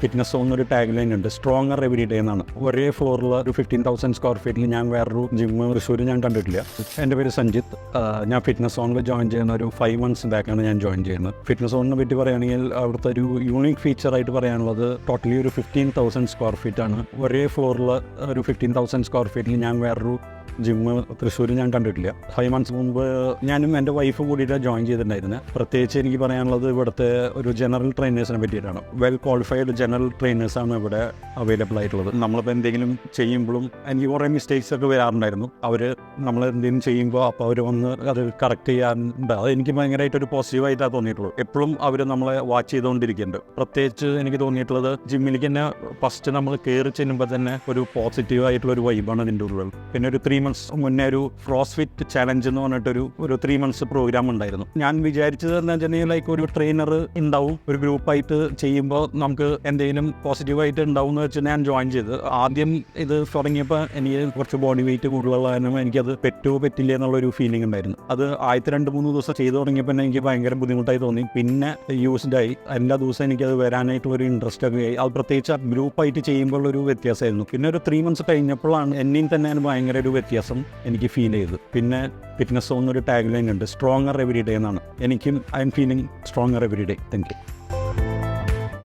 Fitness zone ഒരു tag line ഉണ്ട്, stronger every day എന്നാണ്. ഒരേ ഫ്ലോറിൽ ഒരു 15,000 സ്ക്വയർ ഫീറ്റിൽ ഞാൻ വേറൊരു ജിമ്മ് തൃശ്ശൂർ ഞാൻ കണ്ടിട്ടില്ല. എൻ്റെ പേര് സഞ്ജിത്ത്. ഞാൻ ഫിറ്റ്നസ് സോണിൽ ജോയിൻ ചെയ്യുന്ന ഒരു 5 months ബാക്കാണ് ഞാൻ ജോയിൻ ചെയ്യുന്നത്. ഫിറ്റ്നസ് സോണിനെ പറ്റി പറയുകയാണെങ്കിൽ അവിടുത്തെ ഒരു യൂണിക് ഫീച്ചറായിട്ട് പറയാനുള്ളത് ടോട്ടലി ഒരു 15,000 സ്ക്വയർ ഫീറ്റാണ്. ഒരേ ഫ്ലോറിൽ ഒരു 15,000 സ്ക്വയർ ഫീറ്റിൽ ഞാൻ വേറൊരു ജിമ്മ് തൃശ്ശൂർ ഞാൻ കണ്ടിട്ടില്ല. 5 months മുമ്പ് ഞാനും എൻ്റെ വൈഫും കൂടിയിട്ട് ജോയിൻ ചെയ്തിട്ടുണ്ടായിരുന്നത്. പ്രത്യേകിച്ച് എനിക്ക് പറയാനുള്ളത് ഇവിടുത്തെ ഒരു ജനറൽ ട്രെയിനേഴ്സിനെ പറ്റിയിട്ടാണ്. വെൽ ക്വാളിഫൈഡ് ജനറൽ ട്രെയിനേഴ്സാണ് ഇവിടെ അവൈലബിൾ ആയിട്ടുള്ളത്. നമ്മളിപ്പോൾ എന്തെങ്കിലും ചെയ്യുമ്പോഴും എനിക്ക് കുറേ മിസ്റ്റേക്സ് ഒക്കെ വരാറുണ്ടായിരുന്നു. അവർ നമ്മൾ എന്തെങ്കിലും ചെയ്യുമ്പോൾ അപ്പോൾ അവർ വന്ന് അത് കറക്റ്റ് ചെയ്യാറുണ്ട്. അത് എനിക്ക് ഭയങ്കരമായിട്ടൊരു പോസിറ്റീവായിട്ടാണ് തോന്നിയിട്ടുള്ളത്. എപ്പോഴും അവർ നമ്മളെ വാച്ച് ചെയ്തുകൊണ്ടിരിക്കുന്നുണ്ട്. പ്രത്യേകിച്ച് എനിക്ക് തോന്നിയിട്ടുള്ളത് ജിമ്മിലേക്ക് തന്നെ ഫസ്റ്റ് നമ്മൾ കയറി ചെല്ലുമ്പോൾ തന്നെ ഒരു പോസിറ്റീവായിട്ടുള്ള ഒരു വൈബാണ് ഇതിൻ്റെ ഉള്ളിൽ. പിന്നെ ഒരു 3 months മുന്നേ ഒരു ക്രോസ്ഫിറ്റ് ചാലഞ്ച് എന്ന് പറഞ്ഞിട്ടൊരു 3 months പ്രോഗ്രാം ഉണ്ടായിരുന്നു. ഞാൻ വിചാരിച്ചത് എന്താ വെച്ചാൽ ലൈക്ക് ഒരു ട്രെയിനർ ഉണ്ടാവും, ഒരു ഗ്രൂപ്പായിട്ട് ചെയ്യുമ്പോൾ നമുക്ക് എന്തെങ്കിലും പോസിറ്റീവായിട്ട് ഉണ്ടാവും എന്ന് വെച്ച് ഞാൻ ജോയിൻ ചെയ്ത്. ആദ്യം ഇത് തുടങ്ങിയപ്പോൾ എനിക്ക് കുറച്ച് ബോഡി വെയിറ്റ് കൂടുതലുള്ള കാരണം എനിക്കത് പറ്റില്ല എന്നുള്ളൊരു ഫീലിംഗ് ഉണ്ടായിരുന്നു. അത് ആദ്യത്തെ 2-3 ദിവസം ചെയ്തു തുടങ്ങിയപ്പോൾ എനിക്ക് ഭയങ്കര ബുദ്ധിമുട്ടായി തോന്നി. പിന്നെ യൂസ്ഡായി. എല്ലാ ദിവസവും എനിക്കത് വരാനായിട്ടുള്ളൊരു ഇൻട്രസ്റ്റ് ഒക്കെ ആയി. അത് പ്രത്യേകിച്ച് ഗ്രൂപ്പായിട്ട് ചെയ്യുമ്പോൾ ഒരു വ്യത്യാസമായിരുന്നു. പിന്നെ ഒരു 3 months കഴിഞ്ഞപ്പോഴാണ് എന്നെയും തന്നെ ഭയങ്കര ഒരു വ്യത്യാസം എനിക്ക് ഫീൽ ചെയ്തു. പിന്നെ ഫിറ്റ്നസ് സോൺ ഒരു ടാഗ് ലൈൻ ഉണ്ട്, സ്ട്രോങ്ങർ എവരി ഡേ എന്നാണ്. എനിക്കും I M feeling stronger every day. Thank you.